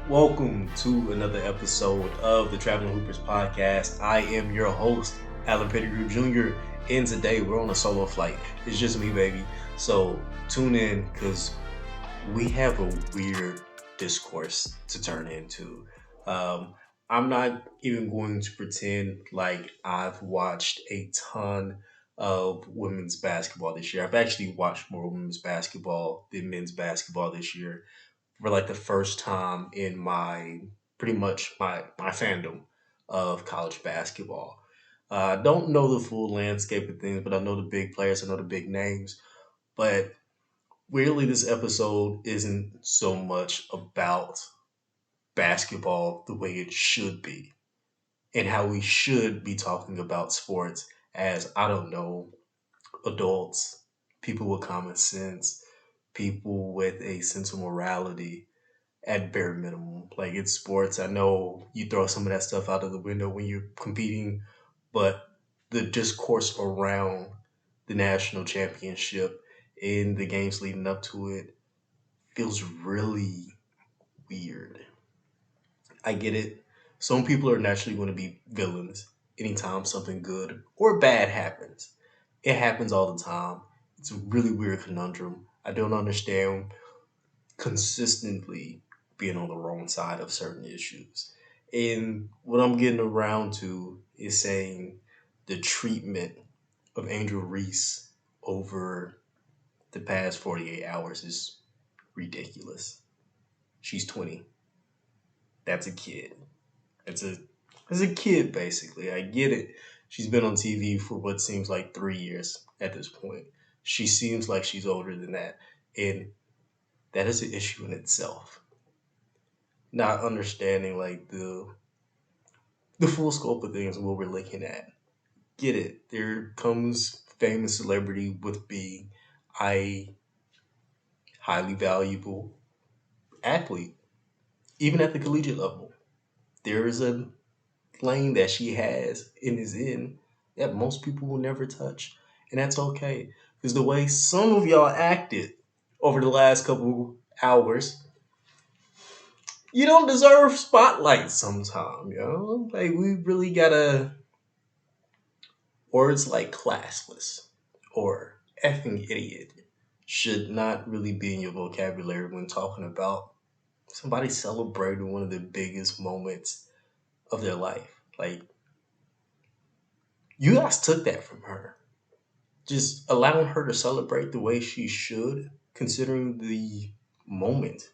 Welcome to another episode of the Traveling Hoopers podcast. I am your host, Alan Pettigrew Jr., and today we're on a solo flight. It's just me, baby. So tune in because we have a weird discourse to turn into. Um, I'm not even going to pretend like I've watched a ton of women's basketball this year. I've actually watched more women's basketball than men's basketball this year for like the first time in my pretty much my fandom of college basketball. I don't know the full landscape of things, but I know the big players, I know the big names. But weirdly, this episode isn't so much about basketball the way it should be, and how we should be talking about sports as, I don't know, adults, people with common sense, people with a sense of morality at bare minimum. Like, it's sports. I know you throw some of that stuff out of the window when you're competing, but the discourse around the national championship and the games leading up to it feels really weird. I get it. Some people are naturally going to be villains anytime something good or bad happens. It happens all the time. It's a really weird conundrum. I don't understand consistently being on the wrong side of certain issues. And what I'm getting around to is saying the treatment of Angel Reese over the past 48 hours is ridiculous. She's 20. That's a kid. That's a that's a kid basically. I get it. She's been on TV for what seems like 3 years at this point. She seems like she's older than that. And that is an issue in itself. Not understanding like the full scope of things, what we're looking at. Get it. There comes fame and celebrity with being a highly valuable athlete, even at the collegiate level. There is a lane that she has and is in that most people will never touch. And that's okay. Because the way some of y'all acted over the last couple hours, you don't deserve spotlight sometime, yo. Like, we really gotta. Words like classless or effing idiot should not really be in your vocabulary when talking about somebody celebrating one of the biggest moments of their life. Like, you guys took that from her. Just allowing her to celebrate the way she should, considering the moment,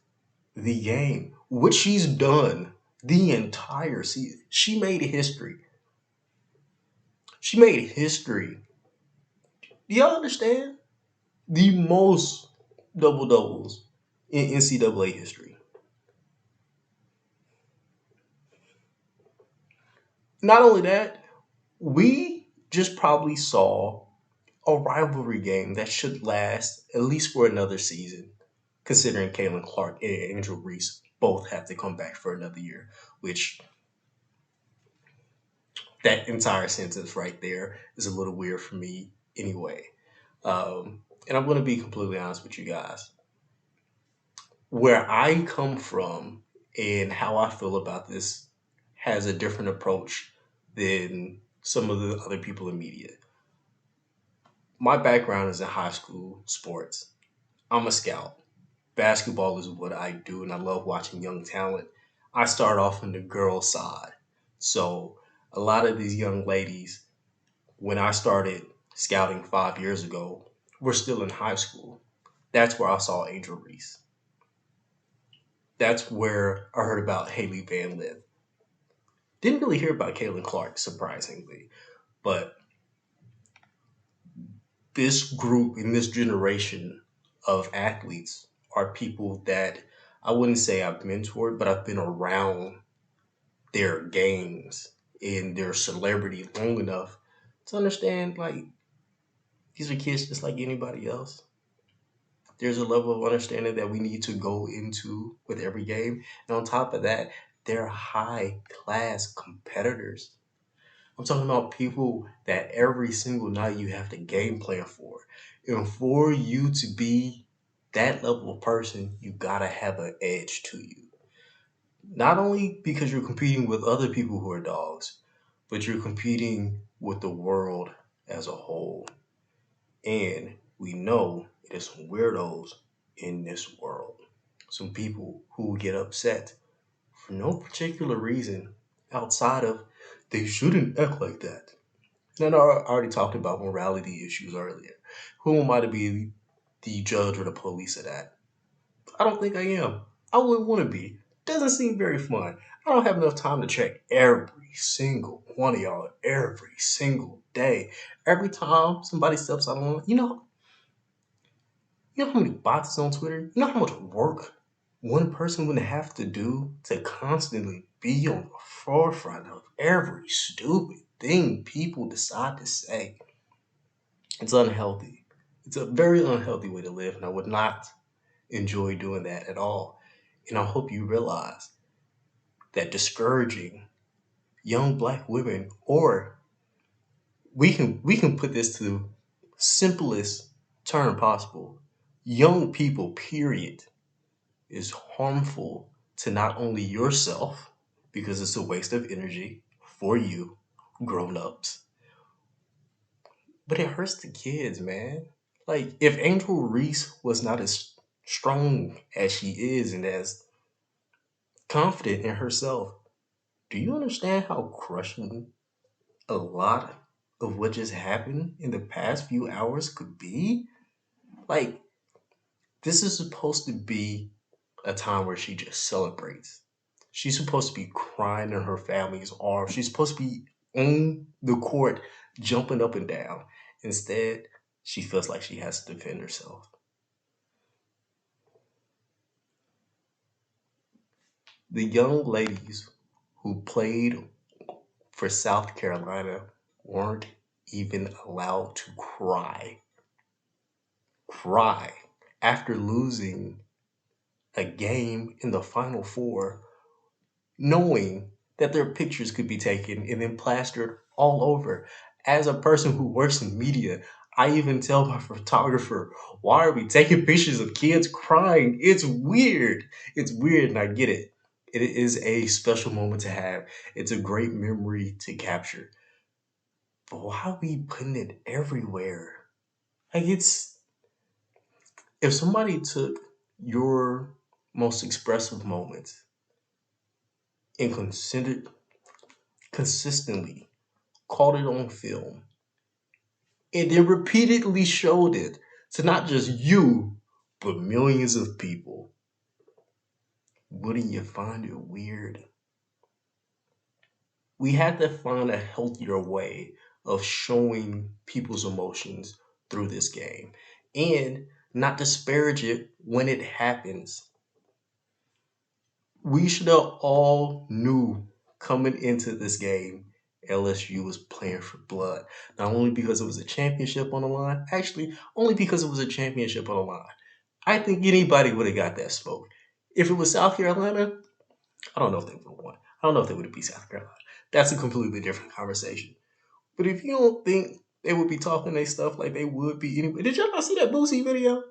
the game, what she's done the entire season. She made history. She made history. Do y'all understand? The most double doubles in NCAA history. Not only that, we just probably saw a rivalry game that should last at least for another season, considering Caitlin Clark and Angel Reese both have to come back for another year, which that entire sentence right there is a little weird for me anyway. And I'm going to be completely honest with you guys. Where I come from and how I feel about this has a different approach than some of the other people in media. My background is in high school sports. I'm a scout. Basketball is what I do, and I love watching young talent. I start off on the girls' side. So, a lot of these young ladies, when I started scouting 5 years ago, were still in high school. That's where I saw Angel Reese. That's where I heard about Haley Van Lith. Didn't really hear about Caitlin Clark, surprisingly. But this group in this generation of athletes are people that I wouldn't say I've mentored, but I've been around their games and their celebrity long enough to understand like these are kids just like anybody else. There's a level of understanding that we need to go into with every game. And on top of that, they're high class competitors. I'm talking about people that every single night you have to game plan for. And for you to be that level of person, you gotta have an edge to you. Not only because you're competing with other people who are dogs, but you're competing with the world as a whole. And we know there's some weirdos in this world. Some people who will get upset for no particular reason outside of they shouldn't act like that. And I already talked about morality issues earlier. Who am I to be the judge or the police of that? I don't think I am. I wouldn't want to be. Doesn't seem very fun. I don't have enough time to check every single one of y'all every single day. Every time somebody steps out on, you know how many bots is on Twitter? You know how much work one person would have to do to constantly be on the forefront of every stupid thing people decide to say? It's unhealthy. It's a very unhealthy way to live, and I would not enjoy doing that at all. And I hope you realize that discouraging young black women, or we can put this to the simplest term possible, young people, period, is harmful to not only yourself, because it's a waste of energy for you, grown ups, but it hurts the kids, man. Like, if Angel Reese was not as strong as she is and as confident in herself, do you understand how crushing a lot of what just happened in the past few hours could be? Like, this is supposed to be a time where she just celebrates. She's supposed to be crying in her family's arms. She's supposed to be on the court, jumping up and down. Instead, she feels like she has to defend herself. The young ladies who played for South Carolina weren't even allowed to cry after losing a game in the Final Four, knowing that their pictures could be taken and then plastered all over. As a person who works in media, I even tell my photographer, why are we taking pictures of kids crying? It's weird. It's weird, and I get it. It is a special moment to have. It's a great memory to capture. But why are we putting it everywhere? Like, if somebody took your most expressive moments and considered consistently caught it on film and then repeatedly showed it to not just you, but millions of people, wouldn't you find it weird? We had to find a healthier way of showing people's emotions through this game and not disparage it when it happens. We should have all knew coming into this game LSU was playing for blood. Not only because it was a championship on the line, actually, only because it was a championship on the line. I think anybody would have got that smoke. If it was South Carolina, I don't know if they would have won. I don't know if they would have beat South Carolina. That's a completely different conversation. But if you don't think they would be talking their stuff like they would be anyway, did y'all not see that Boosie video?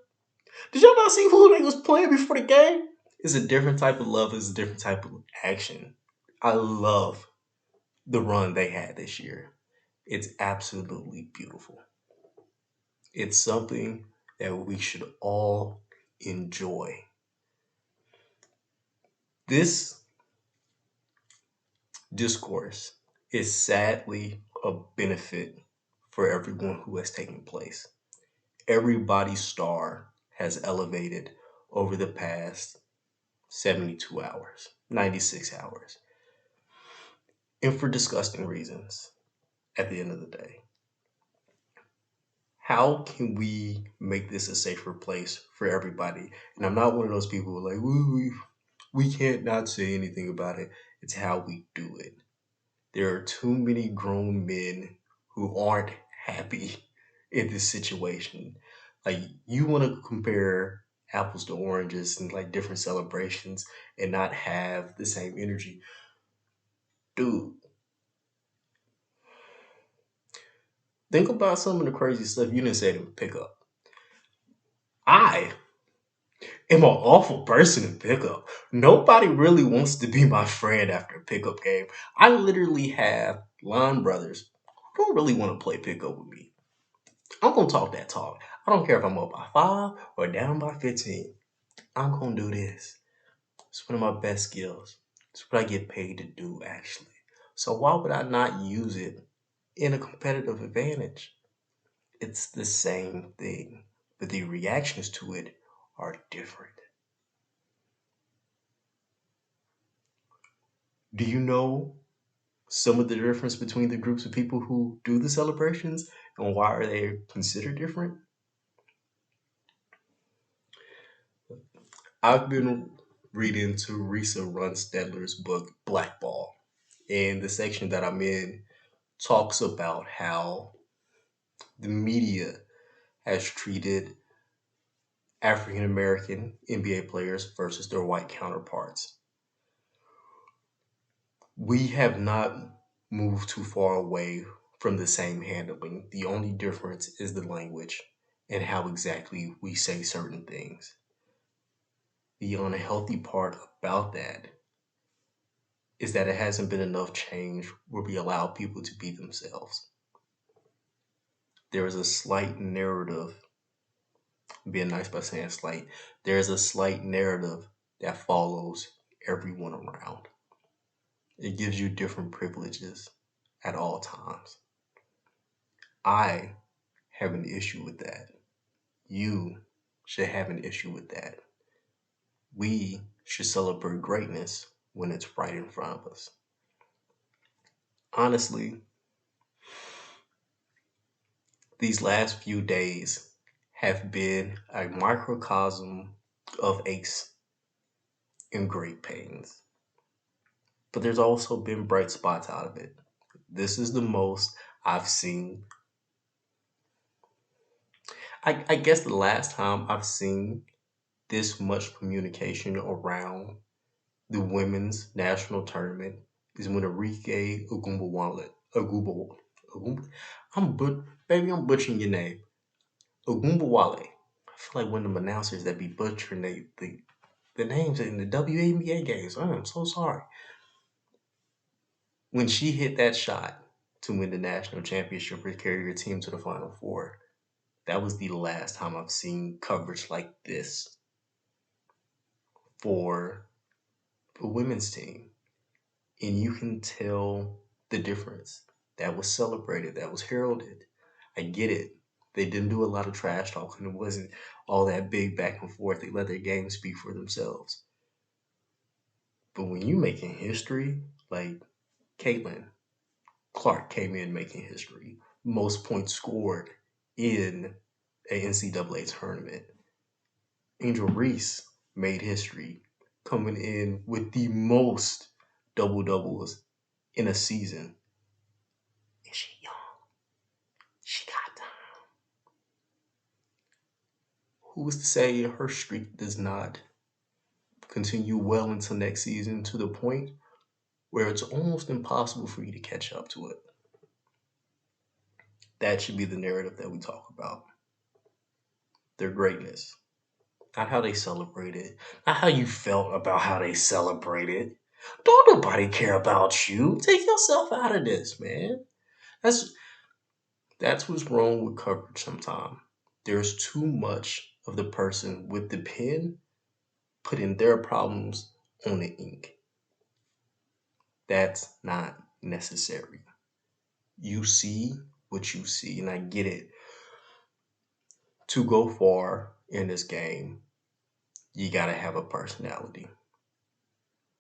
Did y'all not see who they was playing before the game? It's a different type of love. It's a different type of action. I love the run they had this year. It's absolutely beautiful. It's something that we should all enjoy. This discourse is sadly a benefit for everyone who has taken place. Everybody's star has elevated over the past 72 hours, 96 hours, and for disgusting reasons at the end of the day. How can we make this a safer place for everybody? And I'm not one of those people who are like, we can't not say anything about it. It's how we do it. There are too many grown men who aren't happy in this situation. Like, you want to compare apples to oranges and like different celebrations and not have the same energy. Dude, think about some of the crazy stuff you didn't say to pick up. I am an awful person in pickup. Nobody really wants to be my friend after a pickup game. I literally have line brothers who don't really want to play pickup with me. I'm gonna talk that talk. I don't care if I'm up by 5 or down by 15. I'm gonna do this. It's one of my best skills. It's what I get paid to do, actually. So why would I not use it in a competitive advantage? It's the same thing, but the reactions to it are different. Do you know some of the difference between the groups of people who do the celebrations and why are they considered different? I've been reading Teresa Runstedler's book Blackball, and the section that I'm in talks about how the media has treated African American NBA players versus their white counterparts. We have not moved too far away from the same handling. The only difference is the language and how exactly we say certain things. The unhealthy part about that is that it hasn't been enough change where we allow people to be themselves. There is a slight narrative, being nice by saying slight, there is a slight narrative that follows everyone around. It gives you different privileges at all times. I have an issue with that. You should have an issue with that. We should celebrate greatness when it's right in front of us. Honestly, these last few days have been a microcosm of aches and great pains. But there's also been bright spots out of it. This is the most I've seen. I guess the last time I've seen this much communication around the women's national tournament is when Enrique Agumba, baby, I'm butchering your name. Ogumbawale. I feel like one of them announcers that be butchering the names in the WNBA games. I am so sorry. When she hit that shot to win the national championship or carry her team to the Final Four, that was the last time I've seen coverage like this for the women's team. And you can tell the difference. That was celebrated, that was heralded. I get it. They didn't do a lot of trash talking. It wasn't all that big back and forth. They let their game speak for themselves. But when you making history, like Caitlin Clark came in making history, most points scored in a NCAA tournament. Angel Reese made history, coming in with the most double doubles in a season. And she young. She got time. Who is to say her streak does not continue well into next season to the point where it's almost impossible for you to catch up to it? That should be the narrative that we talk about. Their greatness. Not how they celebrate it. Not how you felt about how they celebrate it. Don't nobody care about you. Take yourself out of this, man. That's that's what's wrong with coverage sometimes. There's too much of the person with the pen putting their problems on the ink. That's not necessary. You see what you see, and I get it. To go far in this game, you gotta have a personality.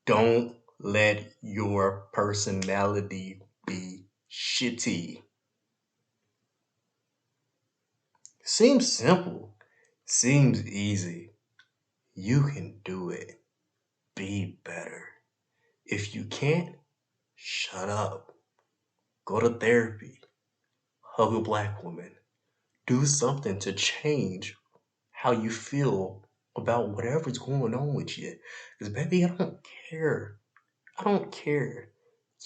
Don't let your personality be shitty. Seems simple, seems easy. You can do it. Be better. If you can't, shut up. Go to therapy. Hug a black woman. Do something to change how you feel about whatever's going on with you. Because, baby, I don't care. I don't care.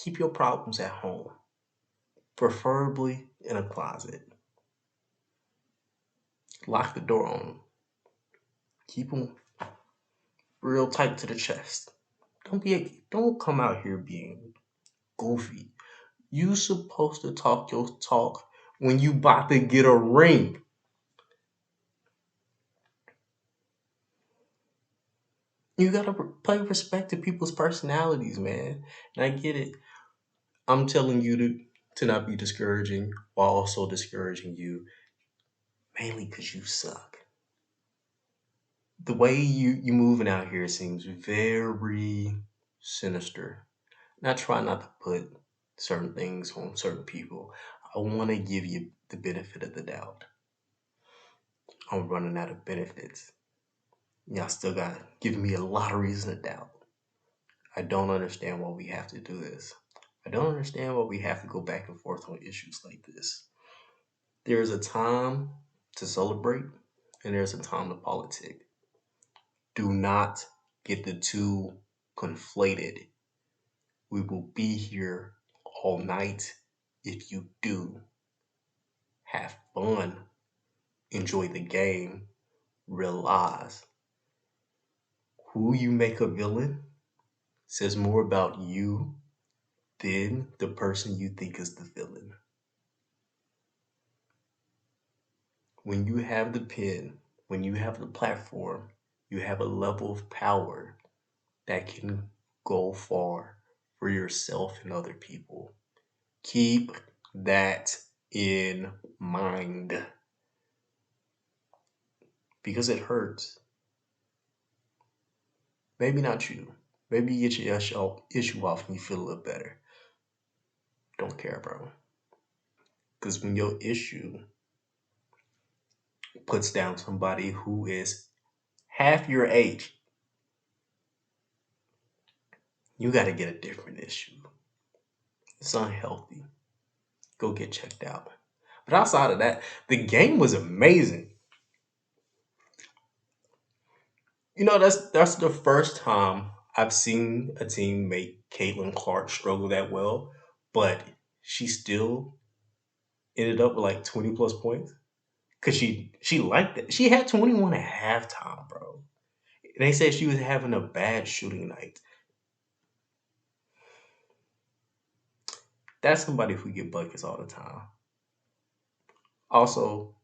Keep your problems at home, preferably in a closet. Lock the door on them. Keep them real tight to the chest. Don't come out here being goofy. You supposed to talk your talk when you about to get a ring. You gotta pay respect to people's personalities, man. And I get it. I'm telling you to not be discouraging while also discouraging you, mainly because you suck. The way you moving out here seems very sinister. And I try not to put certain things on certain people. I want to give you the benefit of the doubt. I'm running out of benefits. Y'all still got giving me a lot of reason to doubt. I don't understand why we have to do this. I don't understand why we have to go back and forth on issues like this. There's a time to celebrate and there's a time to politic. Do not get the two conflated. We will be here all night if you do. Have fun, enjoy the game, realize who you make a villain says more about you than the person you think is the villain. When you have the pen, when you have the platform, you have a level of power that can go far for yourself and other people. Keep that in mind because it hurts. Maybe not you. Maybe you get your issue off and you feel a little better. Don't care, bro. Because when your issue puts down somebody who is half your age, you got to get a different issue. It's unhealthy. Go get checked out. But outside of that, the game was amazing. You know, that's the first time I've seen a team make Caitlin Clark struggle that well, but she still ended up with like 20 plus points. Cause she liked it. She had 21 at halftime, bro. They said she was having a bad shooting night. That's somebody who get buckets all the time. Also,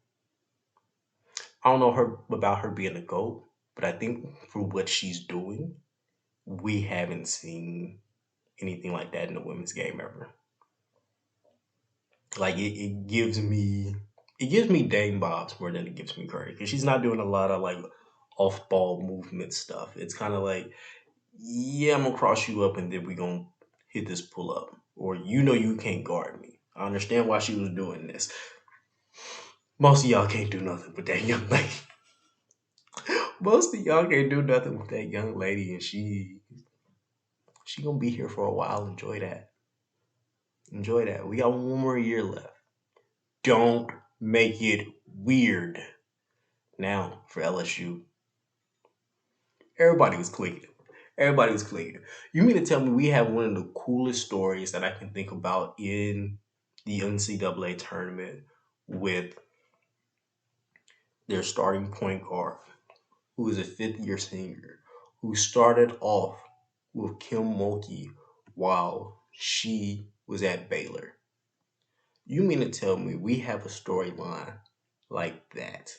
I don't know her about her being a GOAT, but I think for what she's doing, we haven't seen anything like that in the women's game ever. Like it gives me Dame Bobs more than it gives me credit because she's not doing a lot of like off ball movement stuff. It's kind of like, yeah, I'm gonna cross you up and then we gonna hit this pull up, or you can't guard me. I understand why she was doing this. Most of y'all can't do nothing with that young lady. Most of y'all can't do nothing with that young lady, and she gonna be here for a while. Enjoy that. Enjoy that. We got one more year left. Don't make it weird. Now for LSU, everybody was clicking. Everybody was clicking. You mean to tell me we have one of the coolest stories that I can think about in the NCAA tournament with their starting point guard, who is a fifth year senior, who started off with Kim Mulkey while she was at Baylor. You mean to tell me we have a storyline like that,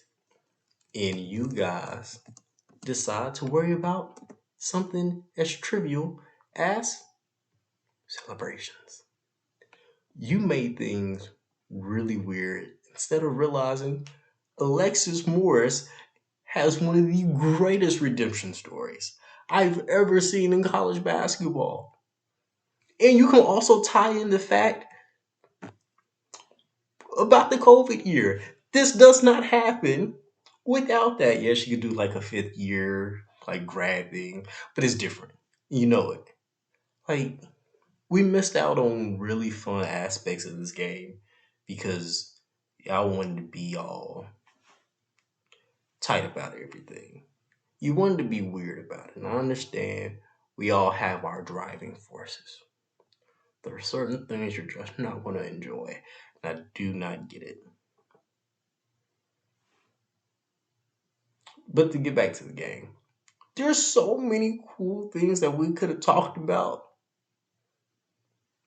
and you guys decide to worry about something as trivial as celebrations? You made things really weird instead of realizing Alexis Morris has one of the greatest redemption stories I've ever seen in college basketball. And you can also tie in the fact about the COVID year. This does not happen without that. Yes, you could do like a fifth year, like grad thing, but it's different. You know it. Like, we missed out on really fun aspects of this game because y'all wanted to be all tight about everything. You wanted to be weird about it. And I understand we all have our driving forces. There are certain things you're just not going to enjoy. And I do not get it. But to get back to the game, There's so many cool things that we could have talked about.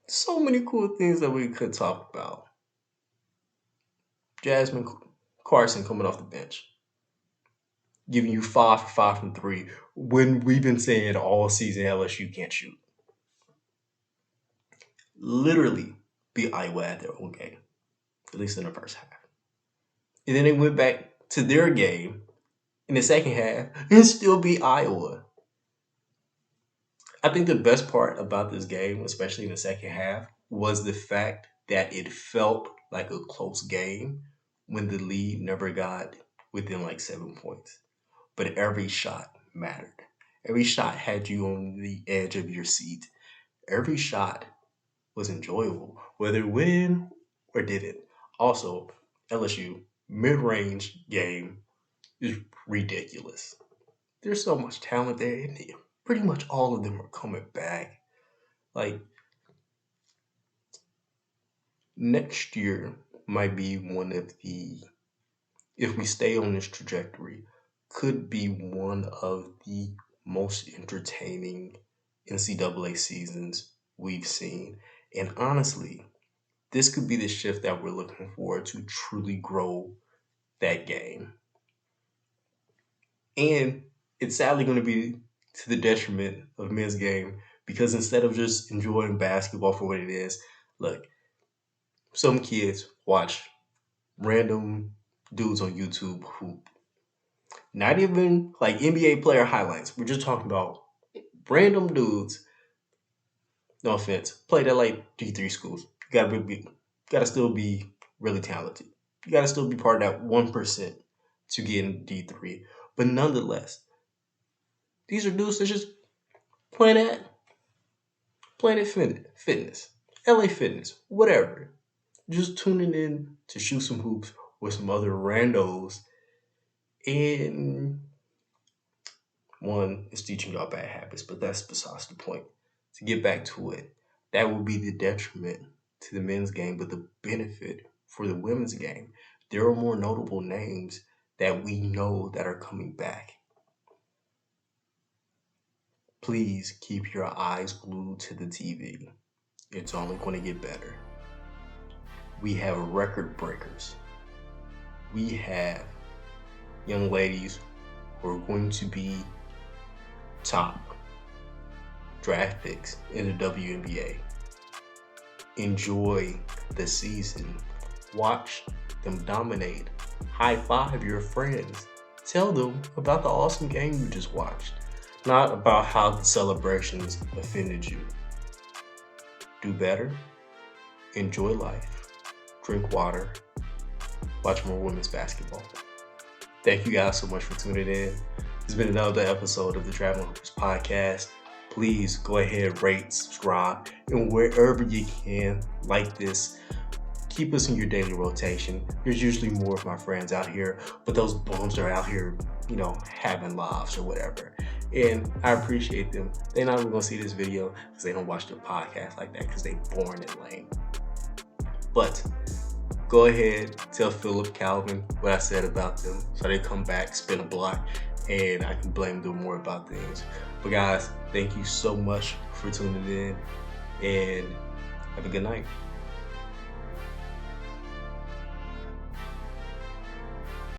So many cool things that we could talk about. Jasmine Carson coming off the bench, giving you 5 for 5 from three when we've been saying all season LSU can't shoot. Literally beat Iowa at their own game, at least in the first half. And then they went back to their game in the second half and still beat Iowa. I think the best part about this game, especially in the second half, was the fact that it felt like a close game when the lead never got within like 7 points. But every shot mattered. Every shot had you on the edge of your seat. Every shot was enjoyable, whether it win or didn't. Also, LSU mid-range game is ridiculous. There's so much talent there, and pretty much all of them are coming back. Like, next year might be one of the, if we stay on this trajectory, could be one of the most entertaining NCAA seasons we've seen. And honestly, this could be the shift that we're looking for to truly grow that game. And it's sadly going to be to the detriment of men's game because instead of just enjoying basketball for what it is, look, some kids watch random dudes on YouTube hoop. Not even like NBA player highlights. We're just talking about random dudes, no offense, played at like D3 schools. Gotta still be really talented. You gotta still be part of that 1% to get in D3. But nonetheless, these are dudes that just playing at Planet Fitness, LA Fitness, whatever. Just tuning in to shoot some hoops with some other randos. And one is teaching y'all bad habits, but that's besides the point. To get back to it, that would be the detriment to the men's game, but the benefit for the women's game. There are more notable names that we know that are coming back. Please keep your eyes glued to the TV. It's only going to get better. We have record breakers. We have young ladies who are going to be top draft picks in the WNBA. Enjoy the season. Watch them dominate. High five your friends. Tell them about the awesome game you just watched, not about how the celebrations offended you. Do better. Enjoy life. Drink water. Watch more women's basketball. Thank you guys so much for tuning in. It's been another episode of the Traveling Hoopers podcast. Please go ahead, rate, subscribe, and wherever you can, like this. Keep us in your daily rotation. There's usually more of my friends out here, but those bums are out here, having lives or whatever. And I appreciate them. They're not even going to see this video because they don't watch the podcast like that because they're boring and lame. But go ahead, tell Philip, Calvin what I said about them so they come back, spin a block, and I can blame them more about things. But guys, thank you so much for tuning in, and have a good night.